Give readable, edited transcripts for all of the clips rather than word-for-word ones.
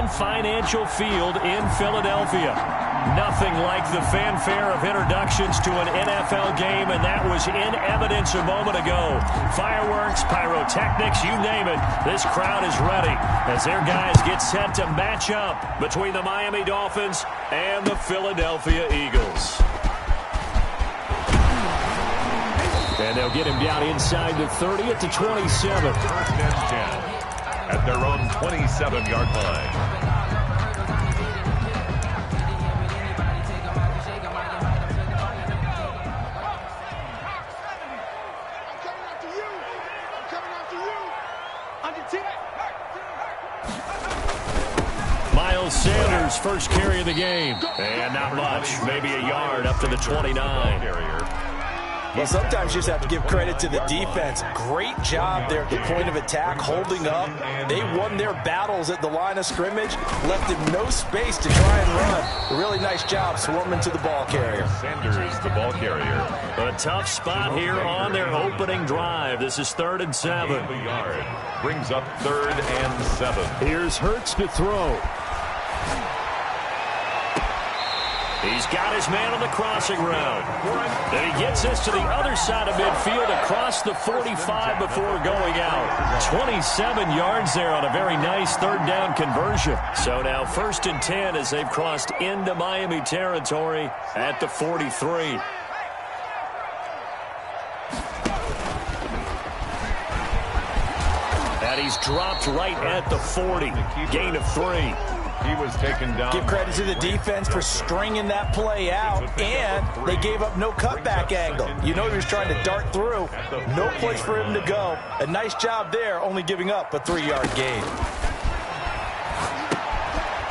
Financial Field in Philadelphia. Nothing like the fanfare of introductions to an NFL game, and that was in evidence a moment ago. Fireworks, pyrotechnics, you name it. This crowd is ready as their guys get set to match up between the Miami Dolphins and the Philadelphia Eagles. And they'll get him down inside the 30 at the 27. First and 10 at their own 27-yard line. Miles Sanders, first carry of the game. And not much, maybe a yard up to the 29. Well, sometimes you just have to give credit to the defense. Great job there at the point of attack, holding up. They won their battles at the line of scrimmage, left him no space to try and run. A really nice job swarming to the ball carrier. Sanders, the ball carrier. A tough spot here on their opening drive. This is 3rd and 7. A yard. Brings up 3rd and 7. Here's Hurts to throw. He's got his man on the crossing route. And he gets this to the other side of midfield across the 45 before going out. 27 yards there on a very nice 3rd down conversion. So now 1st and 10 as they've crossed into Miami territory at the 43. And he's dropped right at the 40. Gain of 3. He was taken down. Give credit to the defense for stringing that play out, and they gave up no cutback angle. You know he was trying to dart through. No place for him to go. A nice job there, only giving up a 3-yard gain.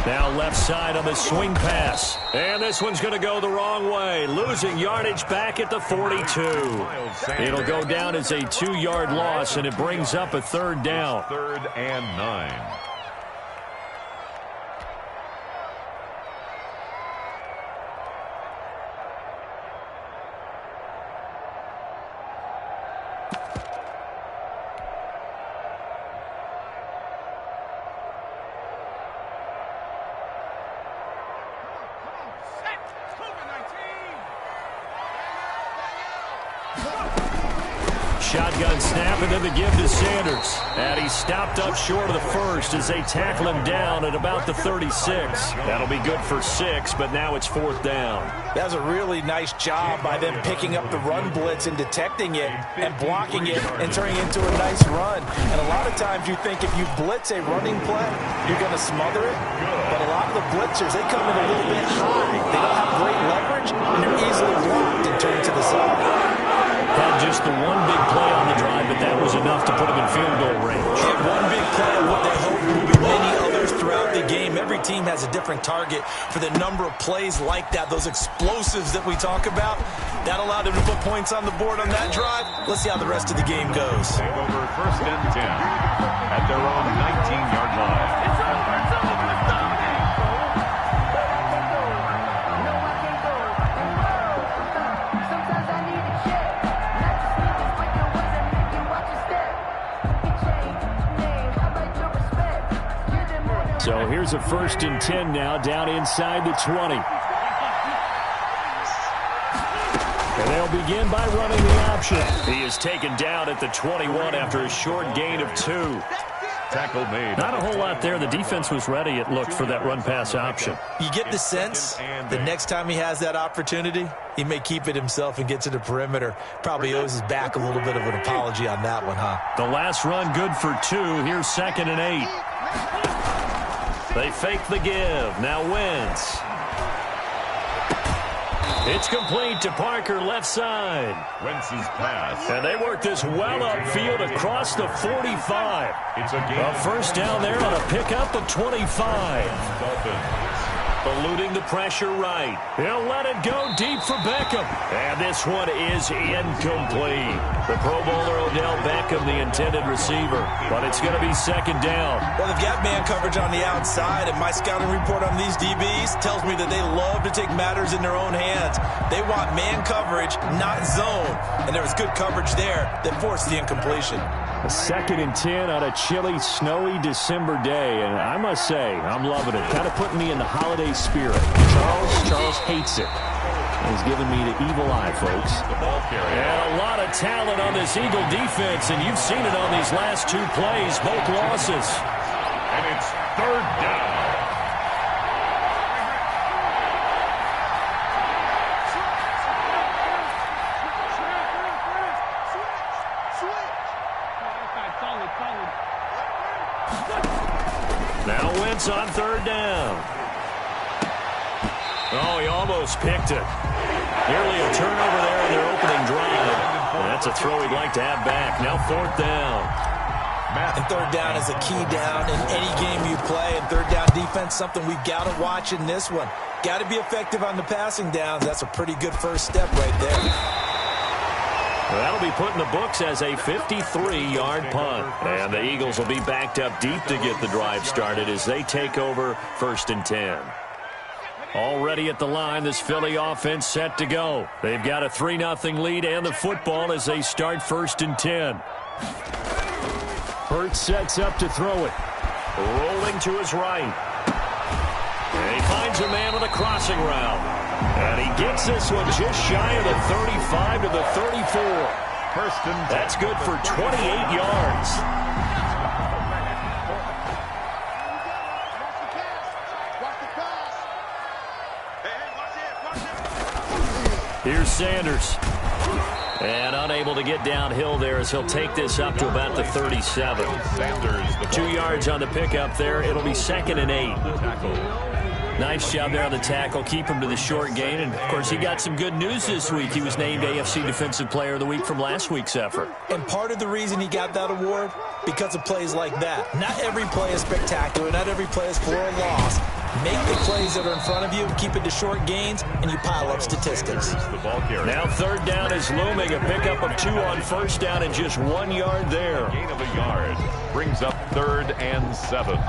Now left side on the swing pass. And this one's going to go the wrong way. Losing yardage back at the 42. It'll go down as a 2-yard loss, and it brings up a 3rd down. 3rd and 9. Shotgun snap and then the give to Sanders. And he stopped up short of the first as they tackle him down at about the 36. That'll be good for 6, but now it's 4th down. That was a really nice job by them picking up the run blitz and detecting it and blocking it and turning it into a nice run. And a lot of times you think if you blitz a running play, you're going to smother it. But a lot of the blitzers, they come in a little bit high. They don't have great leverage, and they're easily blocked and turned to the side. Had just the one big play on the drive, but that was enough to put him in field goal range. Yeah, one big play on what they hope will be many others throughout the game. Every team has a different target for the number of plays like that, those explosives that we talk about. That allowed them to put points on the board on that drive. Let's see how the rest of the game goes. Take over 1st and 10 at their own 19-yard line. So here's a 1st and 10 now down inside the 20. And they'll begin by running the option. He is taken down at the 21 after a short gain of 2. Tackle made. Not a whole lot there. The defense was ready, it looked, for that run-pass option. You get the sense the next time he has that opportunity, he may keep it himself and get to the perimeter. Probably owes his back a little bit of an apology on that one, huh? The last run good for 2. Here's 2nd and 8. They fake the give. Now Wentz. It's complete to Parker left side. Wentz's pass. And they work this well upfield across the 45. It's a game. A 1st down there on a pickup of 25. Dolphins. Eluding the pressure right. He'll let it go deep for Beckham. And this one is incomplete. The Pro Bowler Odell Beckham, the intended receiver. But it's going to be 2nd down. Well, they've got man coverage on the outside, and my scouting report on these DBs tells me that they love to take matters in their own hands. They want man coverage, not zone. And there was good coverage there that forced the incompletion. A 2nd and 10 on a chilly, snowy December day, and I must say, I'm loving it. Kind of putting me in the holiday spirit. Charles hates it. He's giving me the evil eye, folks. And a lot of talent on this Eagle defense, and you've seen it on these last 2 plays, both losses. And it's 3rd down. Now Wentz on 3rd down. Oh, he almost picked it. Nearly a turnover there in their opening drive. And that's a throw he'd like to have back. Now 4th down. And 3rd down is a key down in any game you play. And 3rd down defense, something we've got to watch in this one. Got to be effective on the passing downs. That's a pretty good first step right there. Well, that'll be put in the books as a 53-yard punt. And the Eagles will be backed up deep to get the drive started as they take over 1st and 10. Already at the line, this Philly offense set to go. They've got a 3-0 lead and the football as they start 1st and 10. Hurts sets up to throw it. Rolling to his right. And he finds a man on a crossing route. And he gets this one just shy of the 35 to the 34. That's good for 28 yards. Here's Sanders. And unable to get downhill there as he'll take this up to about the 37. 2 yards on the pickup there. It'll be 2nd and 8. Nice job there on the tackle. Keep him to the short gain. And, of course, he got some good news this week. He was named AFC Defensive Player of the Week from last week's effort. And part of the reason he got that award, because of plays like that. Not every play is spectacular. Not every play is for a loss. Make the plays that are in front of you, keep it to short gains, and you pile up statistics. Now 3rd down is looming. A pickup of 2 on 1st down and just 1 yard there. Gain of a yard brings up 3rd and 7.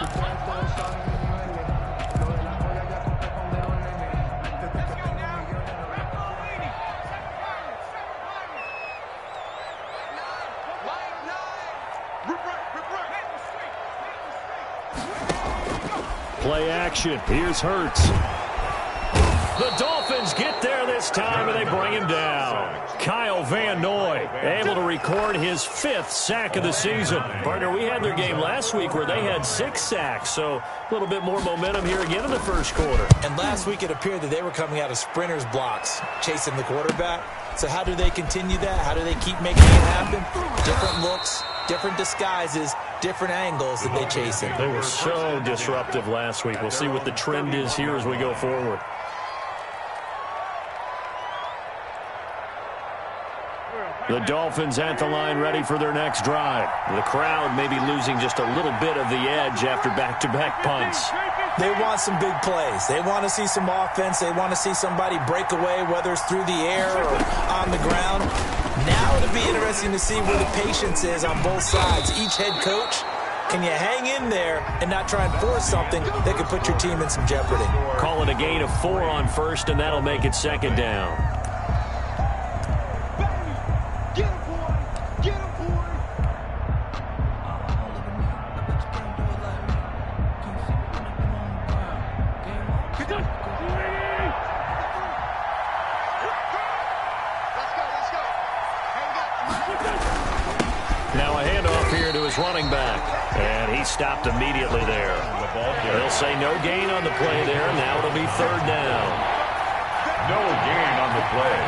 Play action. Here's Hurts. The Dolphins get there this time, and they bring him down. Kyle Van Noy able to record his 5th sack of the season. Partner, we had their game last week where they had 6 sacks, so a little bit more momentum here again in the 1st quarter. And last week it appeared that they were coming out of sprinters blocks, chasing the quarterback. So how do they continue that? How do they keep making it happen? Different looks, different disguises, different angles that they chase in. They were so disruptive last week. We'll see what the trend is here as we go forward. The Dolphins at the line ready for their next drive. The crowd may be losing just a little bit of the edge after back-to-back punts. They want some big plays. They want to see some offense. They want to see somebody break away, whether it's through the air or on the ground. Now it'll be interesting to see where the patience is on both sides. Each head coach, can you hang in there and not try and force something that could put your team in some jeopardy? Call it a gain of 4 on 1st, and that'll make it 2nd down. Now a handoff here to his running back. And he stopped immediately there. They'll say no gain on the play there. Now it'll be 3rd down. No gain on the play.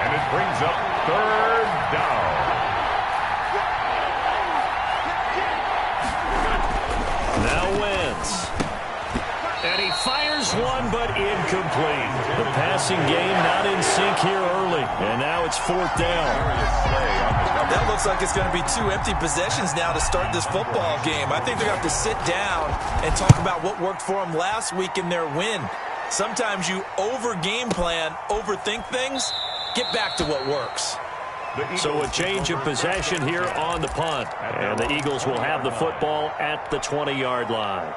And it brings up 3rd down. Now Wentz. And he fires one, but incomplete. The passing game not in sync here early. And now it's 4th down. That looks like it's going to be 2 empty possessions now to start this football game. I think they're going to have to sit down and talk about what worked for them last week in their win. Sometimes you over-game plan, overthink things, get back to what works. So a change of possession here on the punt. And the Eagles will have the football at the 20-yard line.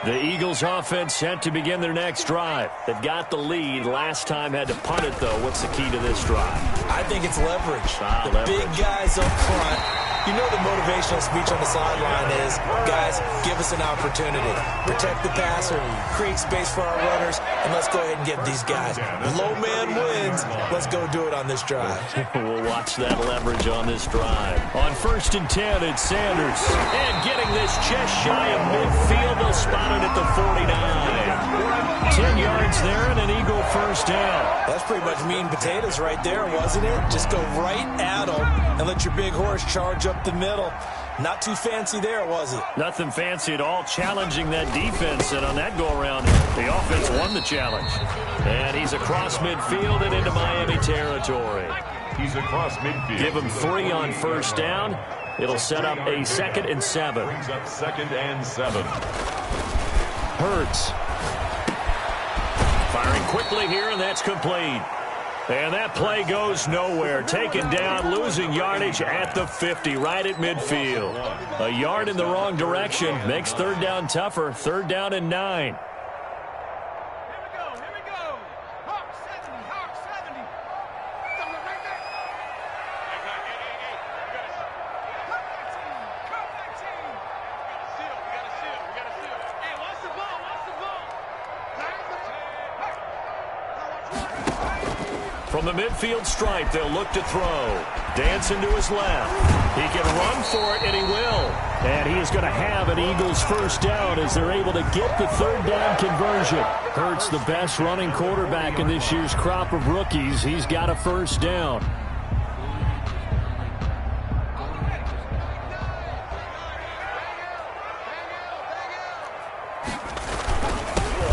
The Eagles offense set to begin their next drive. They've got the lead. Last time had to punt it, though. What's the key to this drive? I think it's leverage. Leverage. Big guys up front. You know the motivational speech on the sideline is, guys, give us an opportunity. Protect the passer, create space for our runners, and let's go ahead and get these guys. Low man wins. Let's go do it on this drive. We'll watch that leverage on this drive. On 1st and 10, it's Sanders. And getting this just shy of midfield, they'll spot it at the 49. 10 yards there and an Eagle first down. That's pretty much meat and potatoes right there, wasn't it? Just go right at them and let your big horse charge up the middle. Not too fancy there, was it? Nothing fancy at all, challenging that defense, and on that go-around, the offense won the challenge. And he's across midfield and into Miami territory. He's across midfield. Give him 3 on first down. It'll set up a 2nd and 7. Brings up 2nd and 7. Hurts. Firing quickly here, and that's complete. And that play goes nowhere. Taken down, losing yardage at the 50, right at midfield. A yard in the wrong direction makes 3rd down tougher. 3rd down and 9. From the midfield stripe, they'll look to throw. Dancing to his left. He can run for it, and he will. And he is going to have an Eagles first down as they're able to get the 3rd down conversion. Hurts the best running quarterback in this year's crop of rookies. He's got a first down.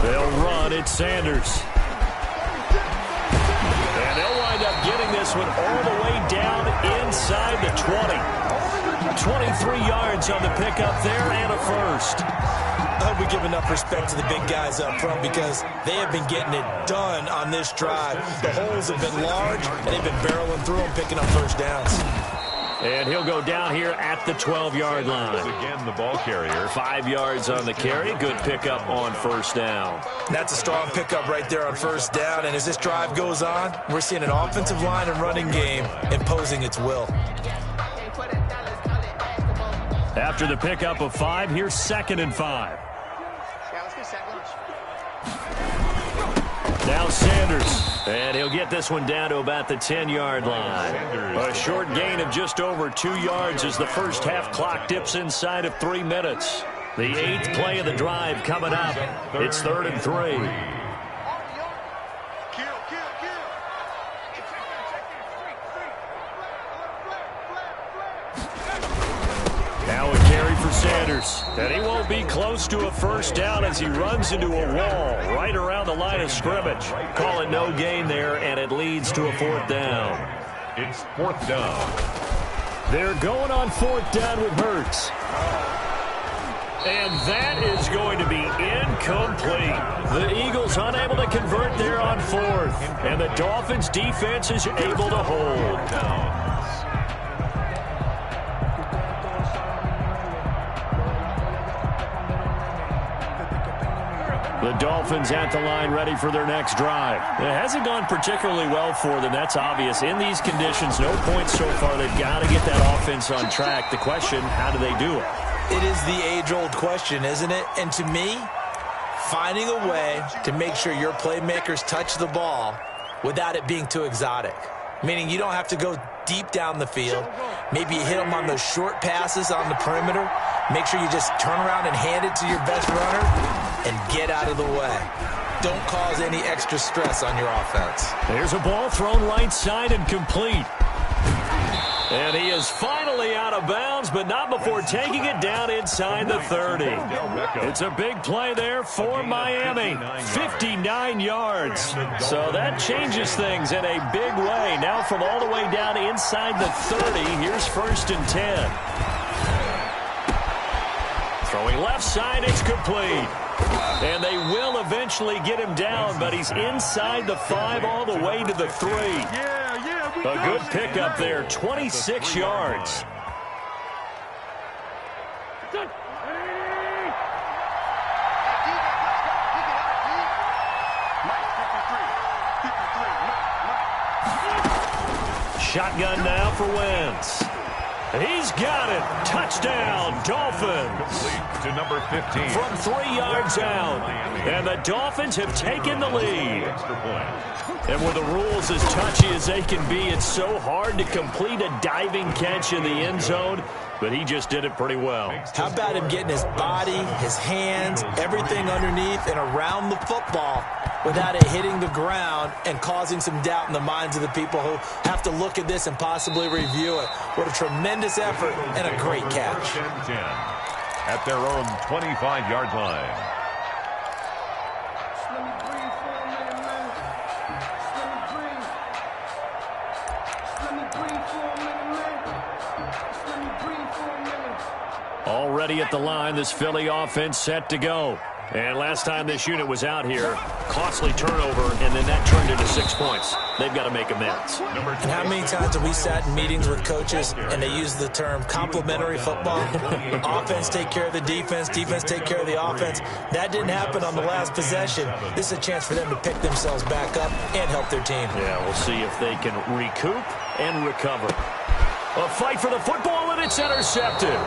They'll run. It's Sanders. Getting this one all the way down inside the 20. 23 yards on the pickup there and a first. I hope we give enough respect to the big guys up front because they have been getting it done on this drive. The holes have been large, and they've been barreling through them, picking up first downs. And he'll go down here at the 12-yard line. Again, the ball carrier. 5 yards on the carry. Good pickup on first down. That's a strong pickup right there on first down. And as this drive goes on, we're seeing an offensive line and running game imposing its will. After the pickup of 5, here's 2nd and 5. Now Sanders. And he'll get this one down to about the 10-yard line. A short gain of just over 2 yards as the first half clock dips inside of 3 minutes. The 8th play of the drive coming up. It's 3rd and 3. Now a carry for Sanders. And he won't be close to a first down as he runs into a wall right around the line of scrimmage. Call it no gain there, and it leads to a 4th down. It's 4th down. They're going on 4th down with Hurts. And that is going to be incomplete. The Eagles unable to convert there on 4th. And the Dolphins defense is able to hold. The Dolphins at the line ready for their next drive. It hasn't gone particularly well for them. That's obvious. In these conditions, no points so far. They've got to get that offense on track. The question, how do they do it? It is the age-old question, isn't it? And to me, finding a way to make sure your playmakers touch the ball without it being too exotic. Meaning you don't have to go deep down the field. Maybe you hit them on those short passes on the perimeter. Make sure you just turn around and hand it to your best runner and get out of the way. Don't cause any extra stress on your offense. There's a ball thrown right side and complete. And he is finally out of bounds, but not before taking it down inside the 30. It's a big play there for Miami. 59 yards. So that changes things in a big way. Now from all the way down inside the 30, here's 1st and 10. Throwing left side, it's complete. And they will eventually get him down, but he's inside the 5 all the way to the 3. A good pickup there, 26 yards. Shotgun now for Wentz. He's got it. Touchdown, Dolphins. To number 15. From 3 yards out. And the Dolphins have taken the lead. And with the rules as touchy as they can be, it's so hard to complete a diving catch in the end zone. But he just did it pretty well. How about him getting his body, his hands, everything underneath and around the football without it hitting the ground and causing some doubt in the minds of the people who have to look at this and possibly review it. What a tremendous effort and a great catch. 10 at their own 25-yard line. Already at the line, this Philly offense set to go. And last time this unit was out here, costly turnover, and then that turned into 6 points. They've got to make amends. And how many times have we sat in meetings with coaches and they use the term complementary football? Offense take care of the defense, defense take care of the offense. That didn't happen on the last possession. This is a chance for them to pick themselves back up and help their team. Yeah, we'll see if they can recoup and recover. A fight for the football, and it's intercepted.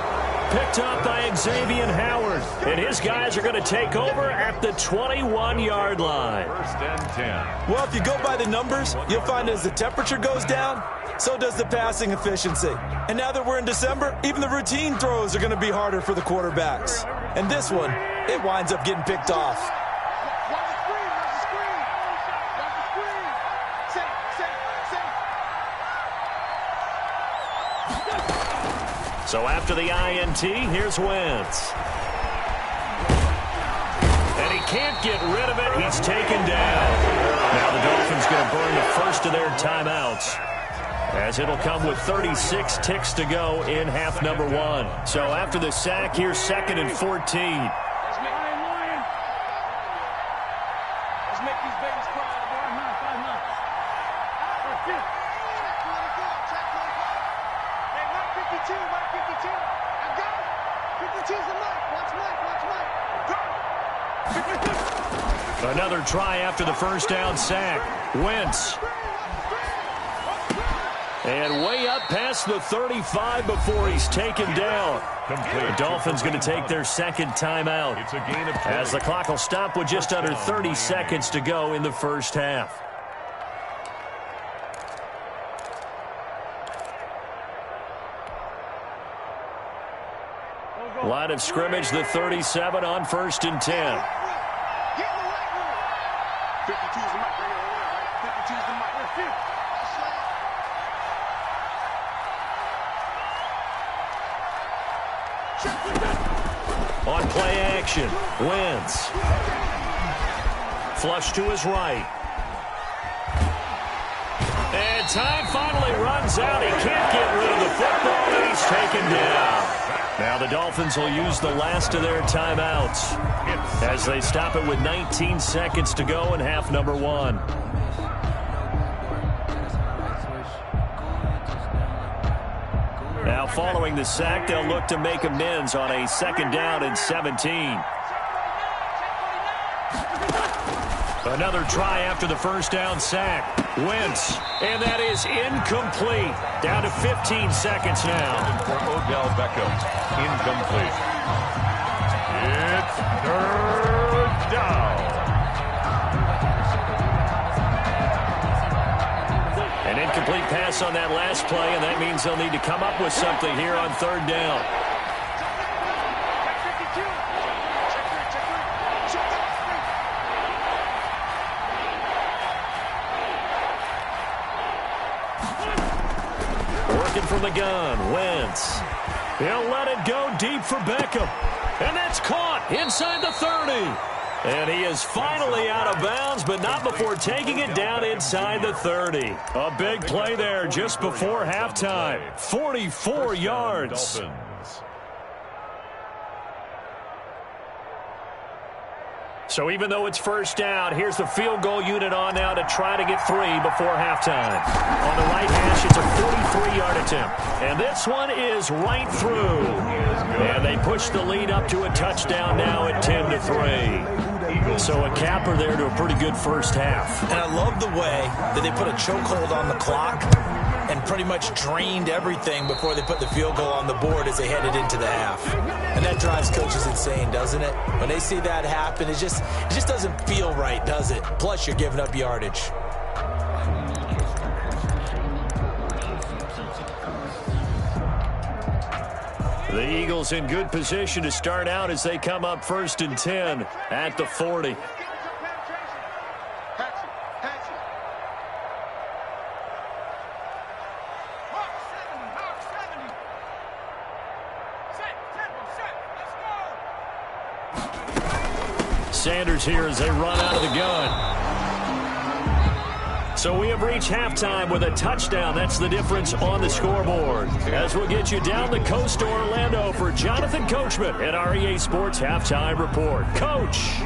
Picked up by Xavier Howard. And his guys are going to take over at the 21-yard line. First and 10. Well, if you go by the numbers, you'll find as the temperature goes down, so does the passing efficiency. And now that we're in December, even the routine throws are going to be harder for the quarterbacks. And this one, it winds up getting picked off. So after the INT, here's Wentz. And he can't get rid of it. He's taken down. Now the Dolphins going to burn the first of their timeouts, as it'll come with 36 ticks to go in half number 1. So after the sack, here's 2nd and 14. Another try after the first down sack. Wentz. And way up past the 35 before he's taken down. The Dolphins going to take their second timeout, It's a gain of 20. as the clock will stop with just under 30 seconds to go in the first half. Line of scrimmage, the 37 on 1st and 10. On play action, Wentz. Flush to his right. And time finally runs out. He can't get rid of the football, and he's taken down. Now the Dolphins will use the last of their timeouts as they stop it with 19 seconds to go in half number 1. Now following the sack, they'll look to make amends on a 2nd down and 17. Another try after the first down sack. Wentz, and that is incomplete. Down to 15 seconds now. For Odell Beckham, incomplete. It's 3rd down. An incomplete pass on that last play, and that means they'll need to come up with something here on 3rd down. Working from the gun, Wentz. He'll let it go deep for Beckham. And that's caught inside the 30. And he is finally out of bounds, but not before taking it down inside the 30. A big play there just before halftime. 44 yards. So even though it's 1st down, here's the field goal unit on now to try to get 3 before halftime. On the right hash, it's a 43-yard attempt. And this one is right through. And they push the lead up to a touchdown now at 10-3. So a capper there to a pretty good first half. And I love the way that they put a chokehold on the clock and pretty much drained everything before they put the field goal on the board as they headed into the half. And that drives coaches insane, doesn't it? When they see that happen, it just doesn't feel right, does it? Plus, you're giving up yardage. The Eagles in good position to start out as they come up 1st and 10 at the 40. Sanders here as they run out of the gun. So we have reached halftime with a touchdown. That's the difference on the scoreboard. As we'll get you down the coast to Orlando for Jonathan Coachman at our EA Sports Halftime Report. Coach.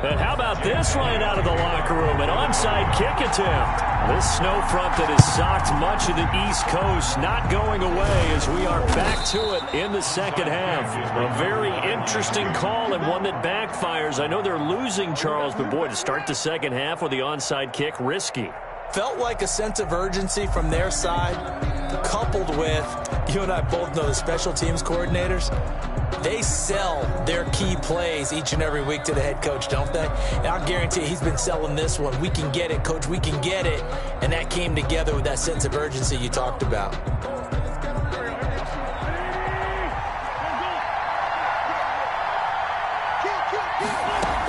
And how about this line out of the locker room? An onside kick attempt. This snow front that has socked much of the East Coast not going away as we are back to it in the second half. A very interesting call and one that backfires. I know they're losing, Charles, but boy, to start the second half with the onside kick, risky. Felt like a sense of urgency from their side, coupled with, you and I both know the special teams coordinators, they sell their key plays each and every week to the head coach, don't they? And I'll guarantee you he's been selling this one. We can get it, coach, we can get it. And that came together with that sense of urgency you talked about.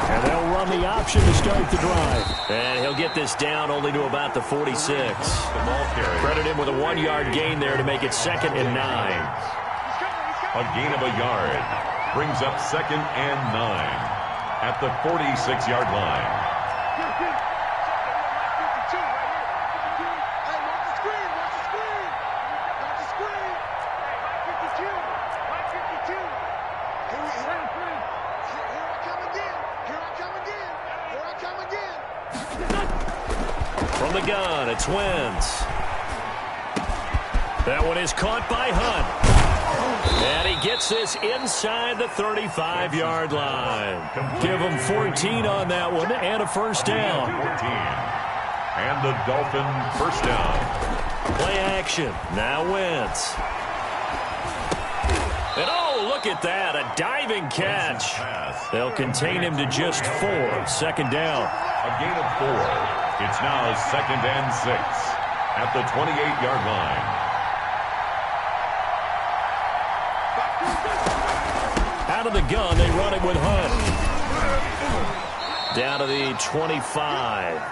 And they'll run the option to start the drive. And he'll get this down only to about the 46. Credit him with a 1-yard gain there to make it 2nd and 9. A gain of a yard brings up 2nd and 9 at the 46-yard line. From the gun, it's Wentz. That one is caught by Hunt. And he gets this inside the 35-yard line. Give him 14 on that one and a first down. 14. And the Dolphin first down. Play action. Now Wentz. And oh, look at that. A diving catch. They'll contain him to just 4. 2nd down. A gain of 4. It's now 2nd and 6 at the 28-yard line. Out of the gun, they run it with Hunt. Down to the 25.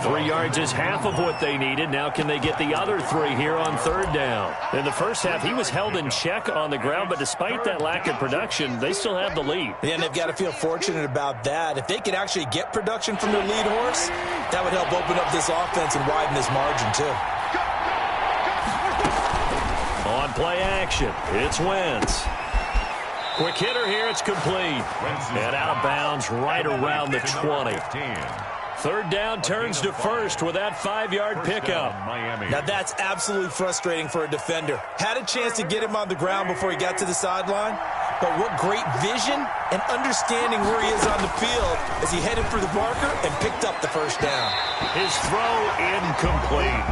3 yards is half of what they needed. Now can they get the other 3 here on 3rd down? In the first half, he was held in check on the ground, but despite that lack of production, they still have the lead. Yeah, and they've got to feel fortunate about that. If they could actually get production from their lead horse, that would help open up this offense and widen this margin, too. On play action, it's Wentz. Quick hitter here, it's complete. And out of bounds right around the 20. 3rd down turns to 1st with that 5-yard pickup. Now that's absolutely frustrating for a defender. Had a chance to get him on the ground before he got to the sideline, but what great vision and understanding where he is on the field as he headed for the marker and picked up the first down. His throw incomplete.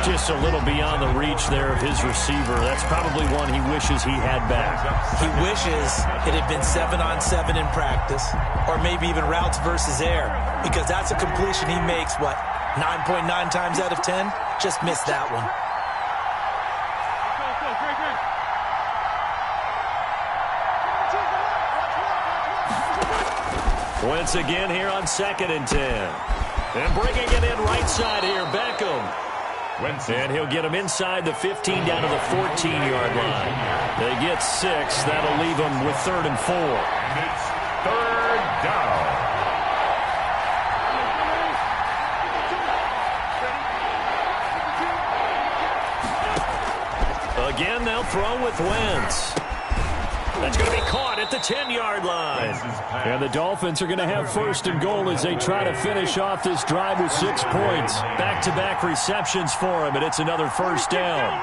Just a little beyond the reach there of his receiver. That's probably one he wishes he had back. He wishes it had been 7-on-7 in practice, or maybe even routes versus air, because that's a completion he makes, 9.9 times out of 10? Just missed that one. Once again here on 2nd and 10. And bringing it in right side here, Beckham. And he'll get him inside the 15 down to the 14-yard line. They get 6. That'll leave them with 3rd and 4. And it's 3rd down. Again, they'll throw with Wentz. That's going to be caught at the 10-yard line. And the Dolphins are going to have 1st and goal as they try to finish off this drive with 6 points. Back-to-back receptions for him, and it's another first down.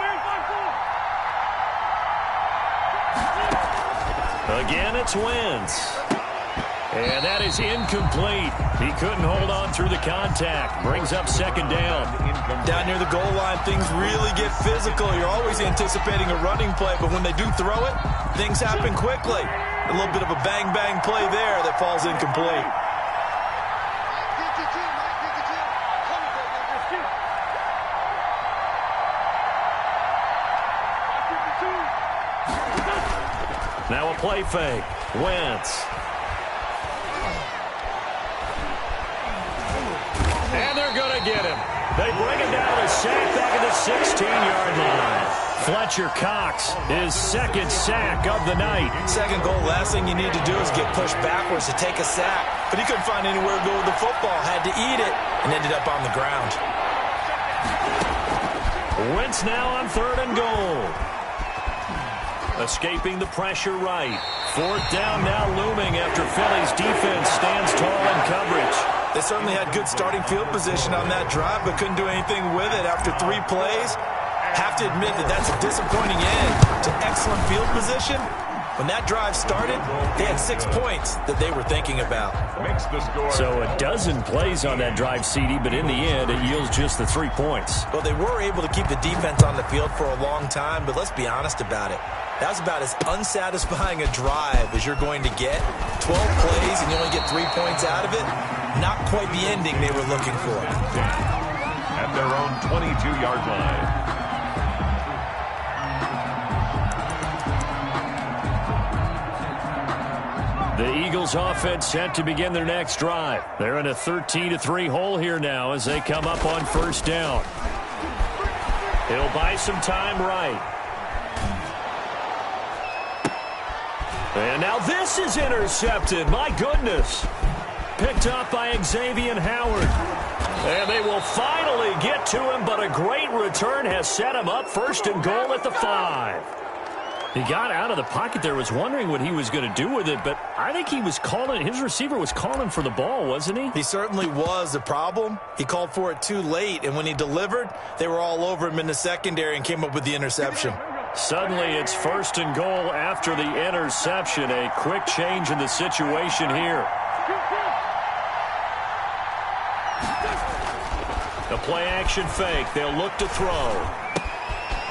Again, it's Wentz. And that is incomplete. He couldn't hold on through the contact. Brings up second down. Down near the goal line, things really get physical. You're always anticipating a running play, but when they do throw it, things happen quickly. A little bit of a bang-bang play there that falls incomplete. Now a play fake. Wentz. And they're going to get him. They bring him down to sack back at the 16-yard line. Fletcher Cox, his second sack of the night. Second goal, last thing you need to do is get pushed backwards to take a sack. But he couldn't find anywhere to go with the football. Had to eat it and ended up on the ground. Wentz now on 3rd and goal. Escaping the pressure right. 4th down now looming after Philly's defense stands tall in coverage. They certainly had good starting field position on that drive, but couldn't do anything with it after 3 plays. Have to admit that that's a disappointing end to excellent field position. When that drive started, they had 6 points that they were thinking about. So a dozen plays on that drive, CD, but in the end, it yields just the 3 points. Well, they were able to keep the defense on the field for a long time, but let's be honest about it. That was about as unsatisfying a drive as you're going to get. 12 plays and you only get 3 points out of it. Not quite the ending they were looking for. At their own 22-yard line. The Eagles offense set to begin their next drive. They're in a 13-3 hole here now as they come up on 1st down. He'll buy some time right. And now this is intercepted. My goodness. Picked up by Xavier Howard. And they will finally get to him, but a great return has set him up 1st and goal at the 5. He got out of the pocket there, was wondering what he was going to do with it, but I think he was calling, his receiver was calling for the ball, wasn't he? He certainly was. The problem, he called for it too late, and when he delivered, they were all over him in the secondary and came up with the interception. Suddenly it's 1st and goal after the interception. A quick change in the situation here. The play action fake. They'll look to throw.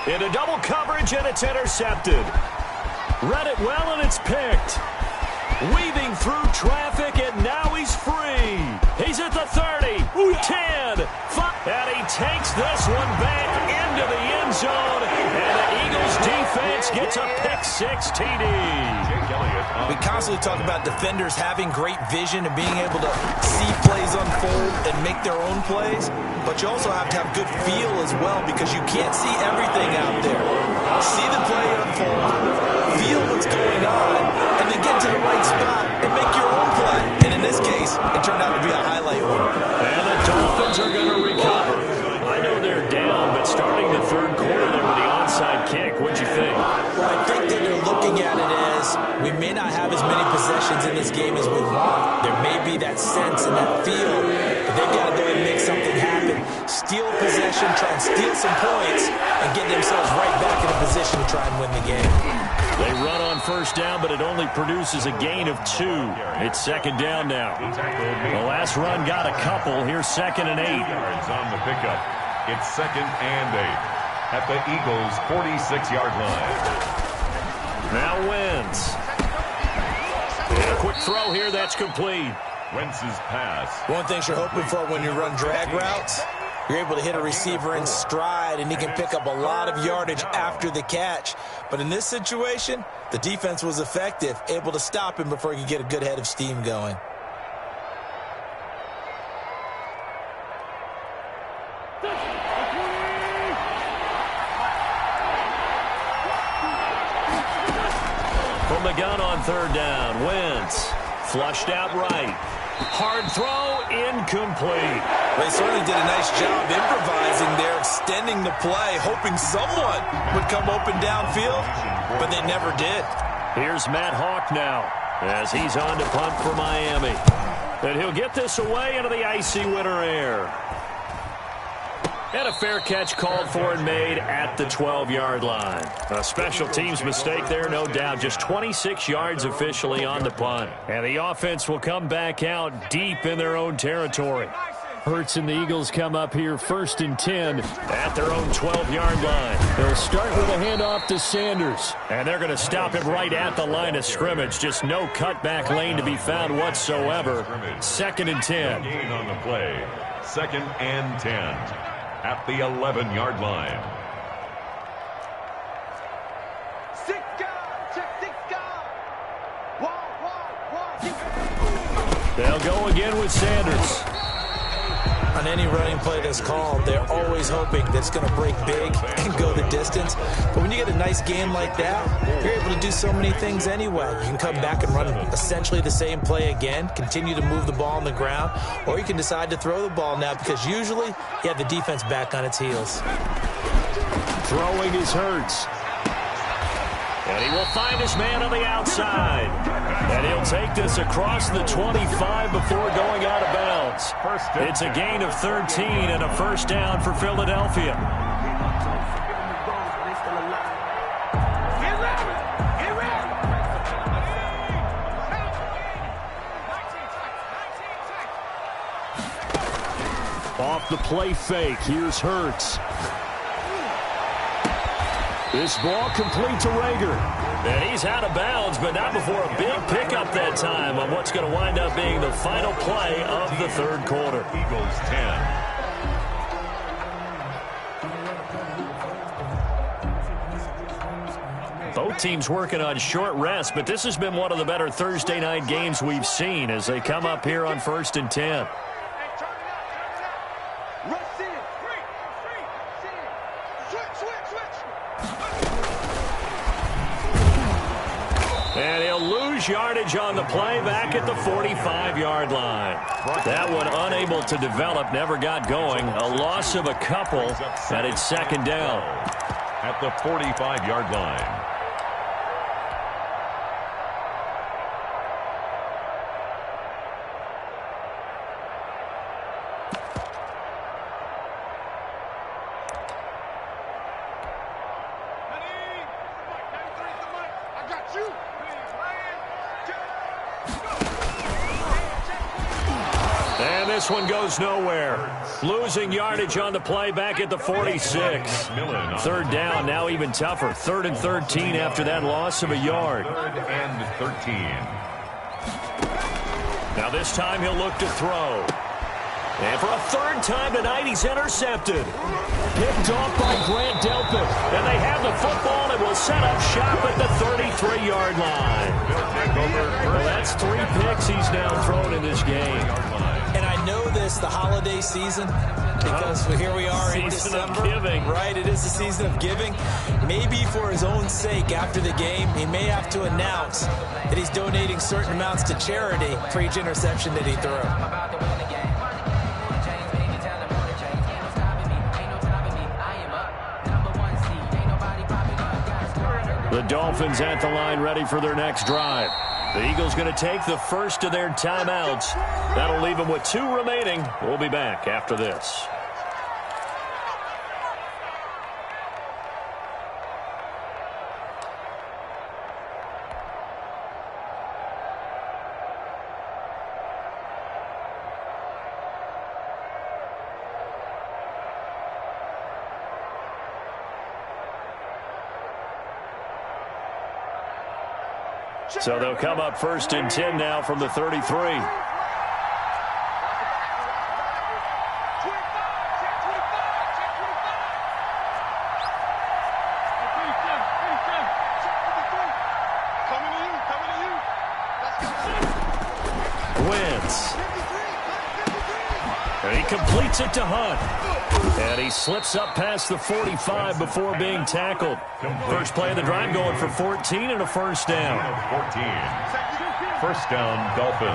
Into double coverage, and it's intercepted. Read it well, and it's picked. Weaving through traffic, and now he's free. He's at the 30, 10, 5, and he takes this one back into the end zone, and the Eagles defense gets a pick-6 TD. We constantly talk about defenders having great vision and being able to see plays unfold and make their own plays, but you also have to have good feel as well because you can't see everything out there. See the play unfold, feel what's going on, and then get to the right spot and make your own play. And in this case, it turned out to be a highlight one. And the Dolphins are going to recover. I know they're down, but starting the 3rd quarter there with the onside kick, what'd you think? Well, I think that they're looking at it as we may not have as many possessions in this game as we want. There may be that sense and that feel, but they've got to go and make something happen. Steal possession, try and steal some points, and get themselves right back in a position to try and win the game. They run on 1st down, but it only produces a gain of 2. It's 2nd down now. The last run got a couple. Here's 2nd and 8. Yards on the pickup. It's 2nd and 8 at the Eagles' 46-yard line. Now Wentz. And a quick throw here. That's complete. Wentz's pass. One thing you're hoping for when you run drag routes, you're able to hit a receiver in stride, and he can pick up a lot of yardage after the catch. But in this situation, the defense was effective, able to stop him before he could get a good head of steam going. From the gun on 3rd down, Wentz flushed out right. Hard throw, incomplete. They certainly did a nice job improvising there, extending the play, hoping someone would come open downfield, but they never did. Here's Matt Hawk now as he's on to punt for Miami. And he'll get this away into the icy winter air. And a fair catch called for and made at the 12-yard line. A special teams mistake there, no doubt. Just 26 yards officially on the punt. And the offense will come back out deep in their own territory. Hurts and the Eagles come up here 1st and 10 at their own 12-yard line. They'll start with a handoff to Sanders. And they're going to stop him right at the line of scrimmage. Just no cutback lane to be found whatsoever. 2nd and 10. Gain on the play. 2nd and 10 at the 11-yard line. They'll go again with Sanders. On any running play that's called, they're always hoping that it's going to break big and go the distance. But when you get a nice game like that, you're able to do so many things anyway. You can come back and run essentially the same play again, continue to move the ball on the ground, or you can decide to throw the ball now because usually you have the defense back on its heels. Throwing is Hurts. And he will find his man on the outside. And he'll take this across the 25 before going out of bounds. It's a gain of 13 and a first down for Philadelphia. Off the play fake, here's Hurts. This ball complete to Rager. And he's out of bounds, but not before a big pickup that time on what's going to wind up being the final play of the 3rd quarter. Eagles 10. Both teams working on short rest, but this has been one of the better Thursday night games we've seen as they come up here on 1st and 10. And he'll lose yardage on the play back at the 45-yard line. That one unable to develop, never got going. A loss of a couple, and it's 2nd down. At the 45-yard line. This one goes nowhere. Losing yardage on the play back at the 46. 3rd down, now even tougher. 3rd and 13 after that loss of a yard. 3rd and 13. Now this time he'll look to throw. And for a 3rd time tonight, he's intercepted. Picked off by Grant Delpit. And they have the football and will set up shop at the 33-yard line. Well, that's 3 picks he's now thrown in this game. And I know this, the holiday season, because here we are in December. Season of giving. Right, it is the season of giving. Maybe for his own sake after the game, he may have to announce that he's donating certain amounts to charity for each interception that he threw. The Dolphins at the line ready for their next drive. The Eagles going to take the first of their timeouts. That'll leave them with 2 remaining. We'll be back after this. So they'll come up 1st and 10 now from the 33. Wins. And he completes it to Hunt. And he slips up past the 45 before being tackled. First play of the drive going for 14 and a first down. 14. First down, Dolphins.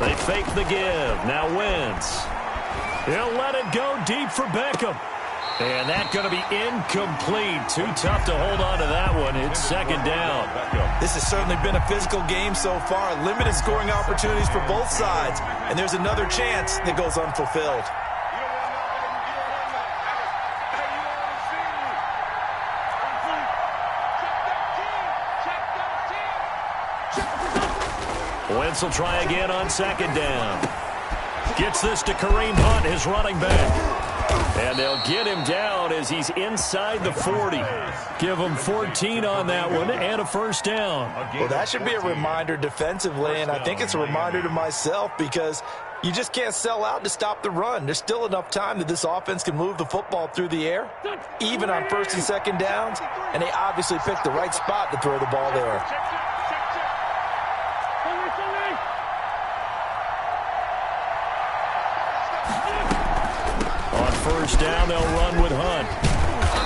They fake the give. Now Wentz. He'll let it go deep for Beckham. And that's going to be incomplete. Too tough to hold on to that one. It's second down. This has certainly been a physical game so far. Limited scoring opportunities for both sides. And there's another chance that goes unfulfilled. Wentz will try again on second down. Gets this to Kareem Hunt, his running back. And they'll get him down as he's inside the 40. Give him 14 on that one and a first down. Well, that should be a reminder defensively, and I think it's a reminder to myself because you just can't sell out to stop the run. There's still enough time that this offense can move the football through the air, even on first and second downs, and they obviously picked the right spot to throw the ball there. First down, they'll run with Hunt.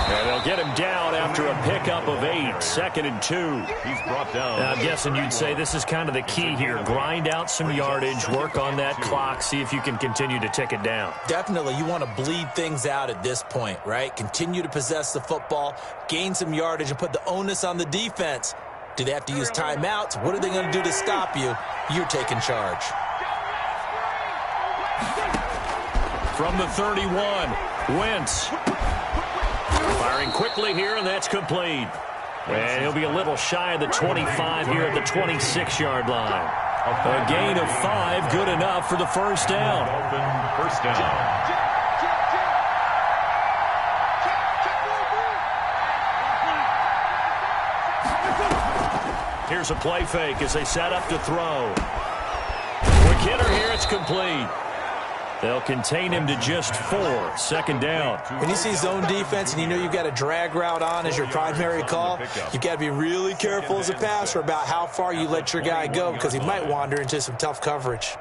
And they'll get him down after a pickup of 8, 2nd and 2. He's brought down. Now, I'm guessing you'd say this is kind of the key here. Grind out some yardage, work on that clock, see if you can continue to tick it down. Definitely, you want to bleed things out at this point, right? Continue to possess the football, gain some yardage, and put the onus on the defense. Do they have to use timeouts? What are they going to do to stop you? You're taking charge. From the 31, Wentz. Firing quickly here, and that's complete. And he'll be a little shy of the 25 here at the 26-yard line. A gain of 5, good enough for the first down. First down. Here's a play fake as they set up to throw. Quick hitter here, it's complete. They'll contain him to just 4, second down. When you see zone defense and you know you've got a drag route on as your primary call, you've got to be really careful as a passer about how far you let your guy go because he might wander into some tough coverage.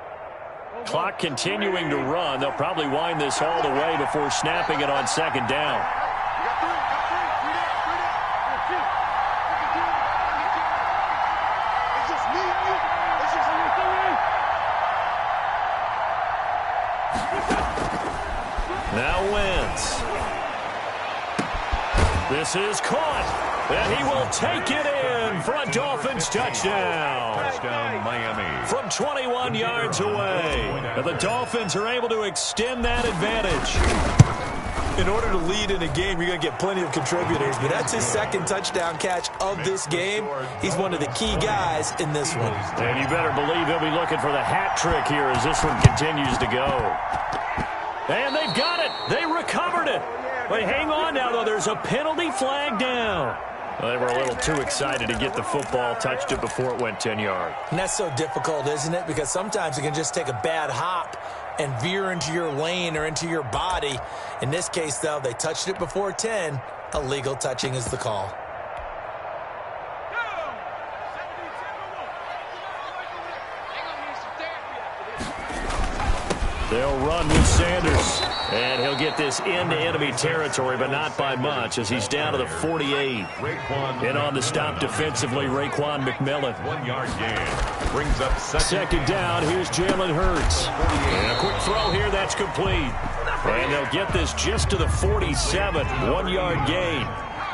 Clock continuing to run. They'll probably wind this all the way before snapping it on second down. Now Wentz. This is caught, and he will take it in for a Dolphins touchdown. Touchdown, Miami. From 21 yards away. And the Dolphins are able to extend that advantage. In order to lead in a game, you're going to get plenty of contributors, but that's his second touchdown catch of this game. He's one of the key guys in this one. And you better believe he'll be looking for the hat trick here as this one continues to go. And they've got it. They recovered it. But hang on now, though. There's a penalty flag down. Well, they were a little too excited to get the football, touched it before it went 10 yards. And that's so difficult, isn't it? Because sometimes it can just take a bad hop and veer into your lane or into your body. In this case, though, they touched it before 10. Illegal touching is the call. They'll run with Sanders. And he'll get this into enemy territory, but not by much as he's down to the 48. And on the stop defensively, Raekwon McMillan. 1 yard gain. Brings up second down. Here's Jalen Hurts. And a quick throw here. That's complete. And they'll get this just to the 47. 1 yard gain.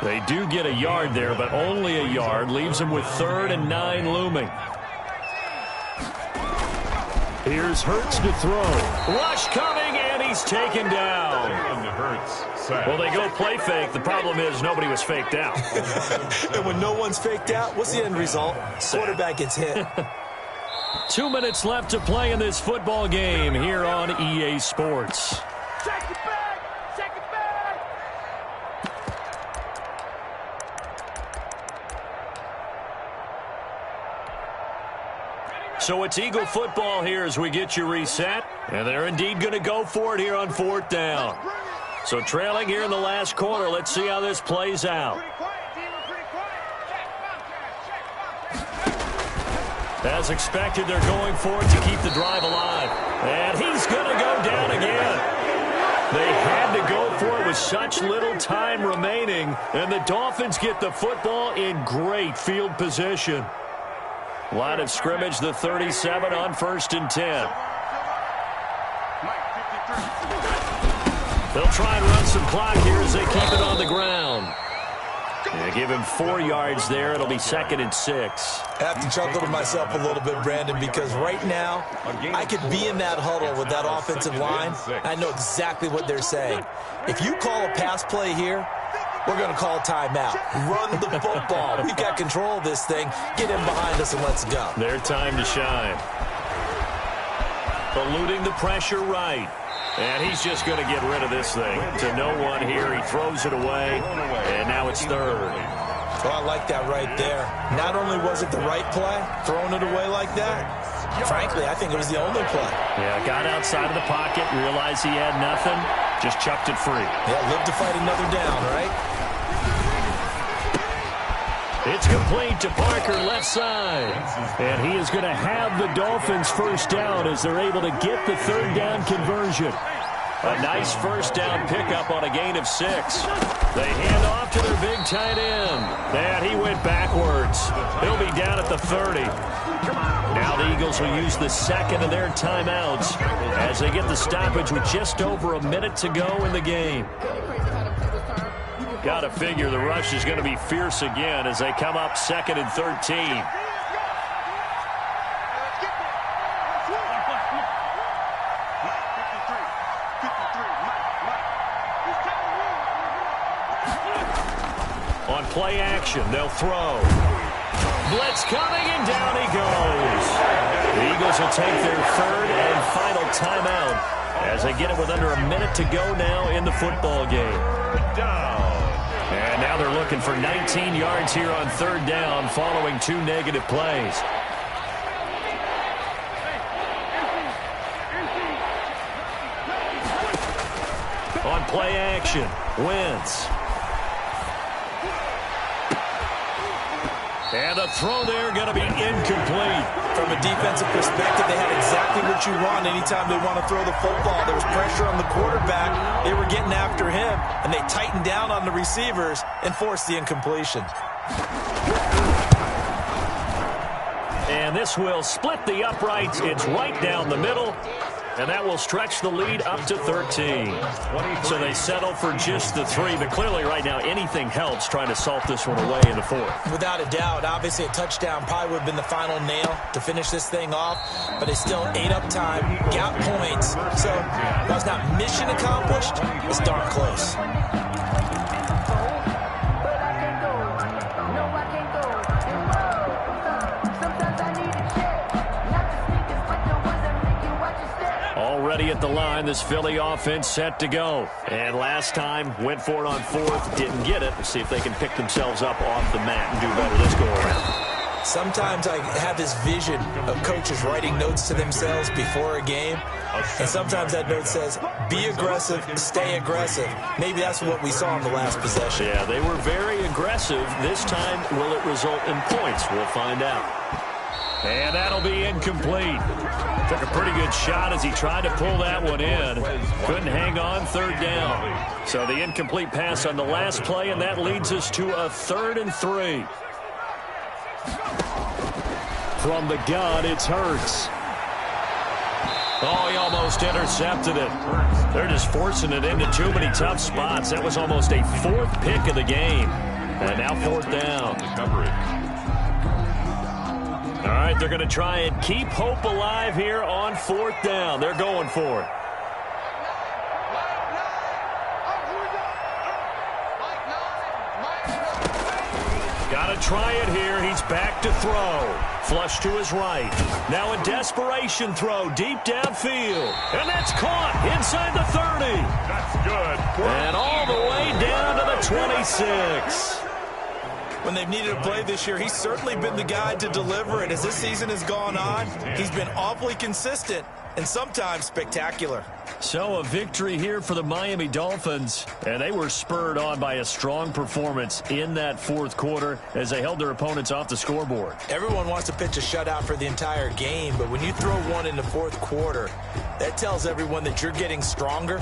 They do get a yard there, but only a yard. Leaves them with 3rd and 9 looming. Here's Hurts to throw. Rush coming, and he's taken down. Well, they go play fake. The problem is nobody was faked out. And when no one's faked out, what's the end result? Quarterback gets hit. 2 minutes left to play in this football game here on EA Sports. So it's Eagle football here as we get you reset. And they're indeed going to go for it here on 4th down. So trailing here in the last quarter. Let's see how this plays out. As expected, they're going for it to keep the drive alive. And he's going to go down again. They had to go for it with such little time remaining. And the Dolphins get the football in great field position. Line of scrimmage, the 37 on 1st and 10. They'll try and run some clock here as they keep it on the ground. Yeah, give him 4 yards there. It'll be 2nd and 6. I have to chuckle to myself a little bit, Brandon, because right now I could be in that huddle with that offensive line. I know exactly what they're saying. If you call a pass play here, we're going to call a timeout. Run the football. We've got control of this thing. Get in behind us and let's go. Their time to shine. Eluding the pressure right. And he's just going to get rid of this thing. To no one here. He throws it away. And now it's 3rd. Oh, I like that right there. Not only was it the right play, throwing it away like that, frankly, I think it was the only play. Yeah, got outside of the pocket, realized he had nothing, just chucked it free. Yeah, live to fight another down, right? It's complete to Parker, left side. And he is going to have the Dolphins first down as they're able to get the 3rd down conversion. A nice first down pickup on a gain of 6. They hand off to their big tight end. And he went backwards. He'll be down at the 30. Now the Eagles will use the 2nd of their timeouts as they get the stoppage with just over a minute to go in the game. Got to figure the rush is going to be fierce again as they come up 2nd and 13. On play action, they'll throw. Blitz coming, and down he goes. The Eagles will take their 3rd and final timeout as they get it with under a minute to go now in the football game. And now they're looking for 19 yards here on 3rd down following 2 negative plays. On play action, Wentz. And the throw there going to be incomplete. From a defensive perspective, they had exactly what you want anytime they want to throw the football. There was pressure on the quarterback. They were getting after him, and they tightened down on the receivers and forced the incompletion. And this will split the uprights. It's right down the middle. And that will stretch the lead up to 13. So they settle for just the 3. But clearly right now anything helps trying to salt this one away in the 4th. Without a doubt. Obviously a touchdown probably would have been the final nail to finish this thing off. But they still ate up time, got points. So while it's not mission accomplished, it's darn close. Already at the line, this Philly offense set to go. And last time, went for it on 4th, didn't get it. Let's see if they can pick themselves up off the mat and do better this go-around. Sometimes I have this vision of coaches writing notes to themselves before a game. And sometimes that note says, be aggressive, stay aggressive. Maybe that's what we saw in the last possession. Yeah, they were very aggressive. This time, will it result in points? We'll find out. And that'll be incomplete. Took a pretty good shot as he tried to pull that one in. Couldn't hang on, 3rd down. So the incomplete pass on the last play, and that leads us to a 3rd and 3. From the gun, it's Hurts. Oh, he almost intercepted it. They're just forcing it into too many tough spots. That was almost a 4th pick of the game. And now 4th down. All right, they're going to try and keep hope alive here on 4th down. They're going for it. Got to try it here. He's back to throw. Flush to his right. Now a desperation throw deep downfield. And that's caught inside the 30. That's good. And all the way down to the 26. When they've needed a play this year, he's certainly been the guy to deliver it. As this season has gone on, he's been awfully consistent and sometimes spectacular. So a victory here for the Miami Dolphins, and they were spurred on by a strong performance in that 4th quarter as they held their opponents off the scoreboard. Everyone wants to pitch a shutout for the entire game, but when you throw one in the 4th quarter, that tells everyone that you're getting stronger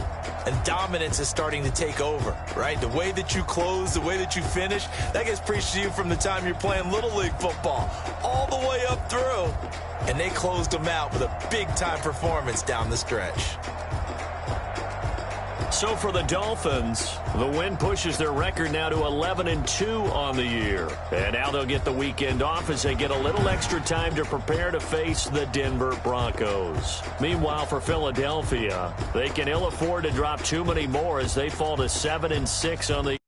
and dominance is starting to take over, right? The way that you close, the way that you finish, that gets preached to you from the time you're playing Little League football all the way up through. And they closed them out with a big-time performance down the stretch. So for the Dolphins, the win pushes their record now to 11-2 on the year. And now they'll get the weekend off as they get a little extra time to prepare to face the Denver Broncos. Meanwhile, for Philadelphia, they can ill afford to drop too many more as they fall to 7-6 on the